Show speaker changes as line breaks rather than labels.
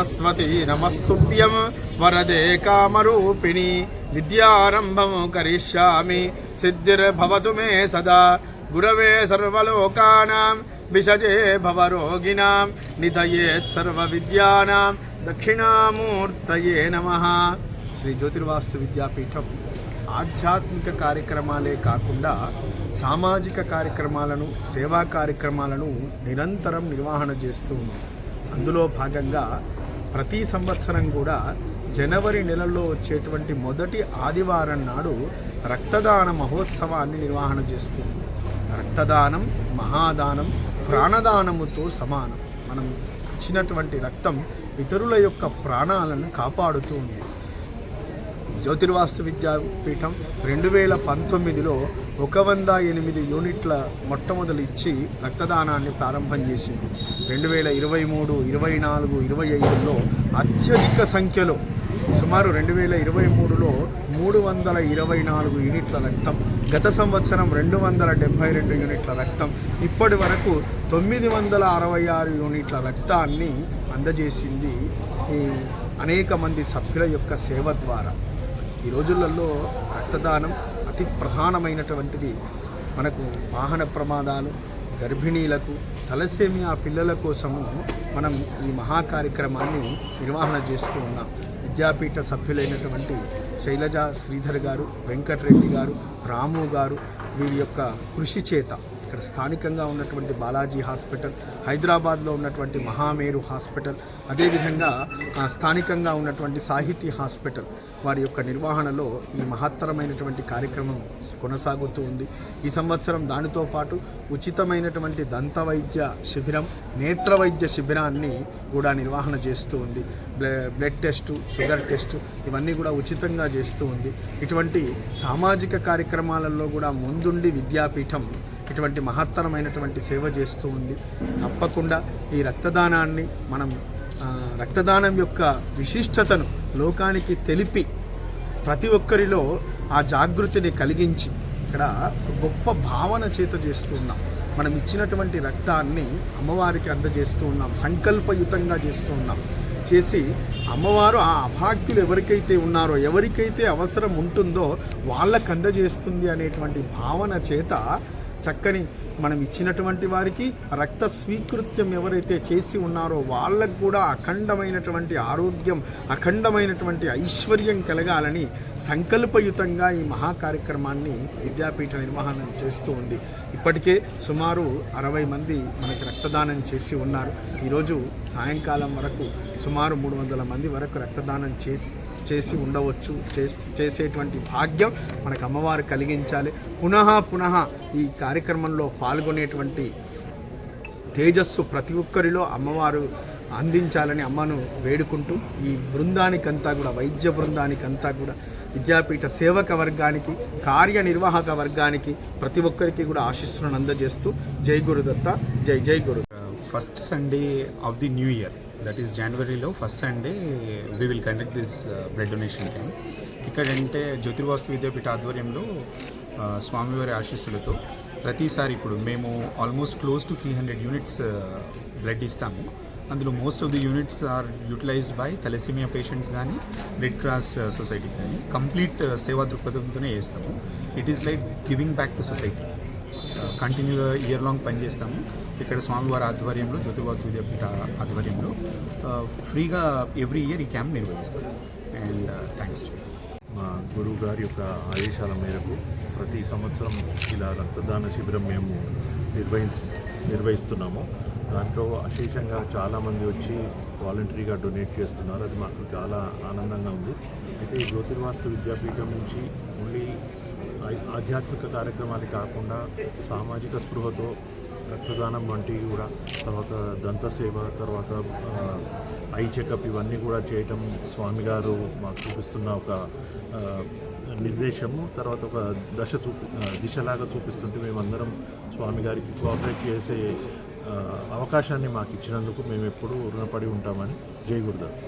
సరస్వతి నమస్తుభ్యం వరదే కామరూపిణి విద్యారంభం కరిష్యామి సిద్ధిర్భవతు మే సదా గురవే సర్వలోకానాం విషజే భవరోగిణాం నిధయేత్ సర్వవిద్యానాం దక్షిణామూర్తయే నమః. శ్రీ జ్యోతిర్వాస్తు విద్యాపీఠం ఆధ్యాత్మిక కార్యక్రమాలే కాకుండా సామాజిక కార్యక్రమాలను, సేవా కార్యక్రమాలను నిరంతరం నిర్వహణ చేస్తూ ఉంది. అందులో భాగంగా ప్రతి సంవత్సరం కూడా జనవరి నెలలో వచ్చేటువంటి మొదటి ఆదివారం నాడు రక్తదాన మహోత్సవాన్ని నిర్వహణ చేస్తుంది. రక్తదానం మహాదానం, ప్రాణదానముతో సమానం. మనం ఇచ్చినటువంటి రక్తం ఇతరుల యొక్క ప్రాణాలను కాపాడుతూ ఉంది. జ్యోతిర్వాస్తు విద్యాపీఠం 2019లో 108 యూనిట్ల మొట్టమొదలు ఇచ్చి రక్తదానాన్ని ప్రారంభం చేసింది. 2023, 24, 25లో అత్యధిక సంఖ్యలో సుమారు 2023లో 324 యూనిట్ల రక్తం, గత సంవత్సరం 272 యూనిట్ల రక్తం, ఇప్పటి వరకు 966 యూనిట్ల రక్తాన్ని అందజేసింది ఈ అనేక మంది సభ్యుల యొక్క సేవ ద్వారా. ఈ రోజులలో రక్తదానం అతి ప్రధానమైనటువంటిది. మనకు వాహన ప్రమాదాలు, గర్భిణీలకు, తలసేమియా పిల్లల కోసము మనం ఈ మహా కార్యక్రమాన్ని నిర్వహణ చేస్తూ ఉన్నాం. విద్యాపీఠ సభ్యులైనటువంటి శైలజ శ్రీధర్ గారు, వెంకటరెడ్డి గారు, రాము గారు, వీరి యొక్క కృషి చేత ఇక్కడ స్థానికంగా ఉన్నటువంటి బాలాజీ హాస్పిటల్, హైదరాబాద్లో ఉన్నటువంటి మహామేరు హాస్పిటల్, అదేవిధంగా స్థానికంగా ఉన్నటువంటి సాహితీ హాస్పిటల్ వారి యొక్క నిర్వహణలో ఈ మహత్తరమైనటువంటి కార్యక్రమం కొనసాగుతూ ఉంది. ఈ సంవత్సరం దానితో పాటు ఉచితమైనటువంటి దంత వైద్య శిబిరం, నేత్ర వైద్య శిబిరాన్ని కూడా నిర్వహణ చేస్తూ ఉంది. బ్లడ్ టెస్టు, షుగర్ టెస్టు ఇవన్నీ కూడా ఉచితంగా చేస్తూ ఉంది. ఇటువంటి సామాజిక కార్యక్రమాలలో కూడా ముందుండి విద్యాపీఠం ఇటువంటి మహత్తరమైనటువంటి సేవ చేస్తూ ఉంది. తప్పకుండా ఈ రక్తదానాన్ని మనం రక్తదానం యొక్క విశిష్టతను లోకానికి తెలిపి ప్రతి ఒక్కరిలో ఆ జాగృతిని కలిగించి ఇక్కడ గొప్ప భావన చేత చేస్తూ ఉన్నాం. మనం ఇచ్చినటువంటి రక్తాన్ని అమ్మవారికి అందజేస్తూ ఉన్నాం, సంకల్పయుతంగా చేస్తూ ఉన్నాం. చేసి అమ్మవారు ఆ అభాగ్యులు ఎవరికైతే ఉన్నారో, ఎవరికైతే అవసరం ఉంటుందో వాళ్ళకు అందజేస్తుంది అనేటువంటి భావన చేత చక్కని మనం ఇచ్చినటువంటి వారికి రక్త స్వీకృత్యం ఎవరైతే చేసి ఉన్నారో వాళ్ళకు కూడా అఖండమైనటువంటి ఆరోగ్యం, అఖండమైనటువంటి ఐశ్వర్యం కలగాలని సంకల్పయుతంగా ఈ మహా కార్యక్రమాన్ని విద్యాపీఠ నిర్వహణ చేస్తూ ఉంది. ఇప్పటికే సుమారు 60 మంది మనకి రక్తదానం చేసి ఉన్నారు. ఈరోజు సాయంకాలం వరకు సుమారు 300 మంది వరకు రక్తదానం చేసి ఉండవచ్చు. చేసేటువంటి భాగ్యం మనకు అమ్మవారు కలిగించాలి. పునః ఈ కార్యక్రమంలో పాల్గొనేటువంటి తేజస్సు ప్రతి ఒక్కరిలో అమ్మవారు అందించాలని అమ్మను వేడుకుంటూ ఈ బృందానికంతా కూడా, వైద్య బృందానికంతా కూడా, విద్యాపీఠ సేవక వర్గానికి, కార్యనిర్వాహక వర్గానికి ప్రతి ఒక్కరికి కూడా ఆశీస్సులను అందజేస్తూ జై గురుదత్త, జై జై గురు.
First Sunday of the new year, that is జనవరిలో first Sunday we will conduct this blood donation camp. ఇక్కడంటే జ్యోతిర్వాస్తు విద్యాపీఠ ఆధ్వర్యంలో స్వామివారి ఆశీస్సులతో ప్రతిసారి ఇప్పుడు మేము almost close to 300 units blood ఇస్తాము. అందులో most of the units are utilised by thalassemia patients కానీ, రెడ్ క్రాస్ సొసైటీ కానీ. కంప్లీట్ సేవా దృక్పథంతోనే చేస్తాము. It is like giving back to society. కంటిన్యూగా ఇయర్ లాంగ్ పనిచేస్తాము. ఇక్కడ స్వామివారి ఆధ్వర్యంలో, జ్యోతిర్వాస్తు విద్యాపీఠ ఆధ్వర్యంలో ఫ్రీగా ఎవ్రీ ఇయర్ ఈ క్యాంప్ నిర్వహిస్తాము. అండ్ థ్యాంక్స్ టు
మా గురువు గారి యొక్క ఆదేశాల మేరకు ప్రతి సంవత్సరం ఇలా రక్తదాన శిబిరం మేము నిర్వహిస్తున్నాము. దాంట్లో అశేషంగా చాలామంది వచ్చి వాలంటరీగా డొనేట్ చేస్తున్నారు. అది మాకు చాలా ఆనందంగా ఉంది. అయితే జ్యోతిర్వాస్తు విద్యాపీఠం నుంచి ఓన్లీ ఆధ్యాత్మిక కార్యక్రమాలు కాకుండా సామాజిక స్పృహతో రక్తదానం వంటివి కూడా, తర్వాత దంత సేవ, తర్వాత ఐ చెకప్ ఇవన్నీ కూడా చేయటం స్వామి గారు మాకు చూపిస్తున్న ఒక నిర్దేశము, తర్వాత ఒక దిశలాగా చూపిస్తుంటే మేమందరం స్వామి గారికి కోఆపరేట్ చేసే అవకాశాన్ని మాకు ఇచ్చినందుకు మేము ఎప్పుడూ రుణపడి ఉంటామని. జై గురుదత్త.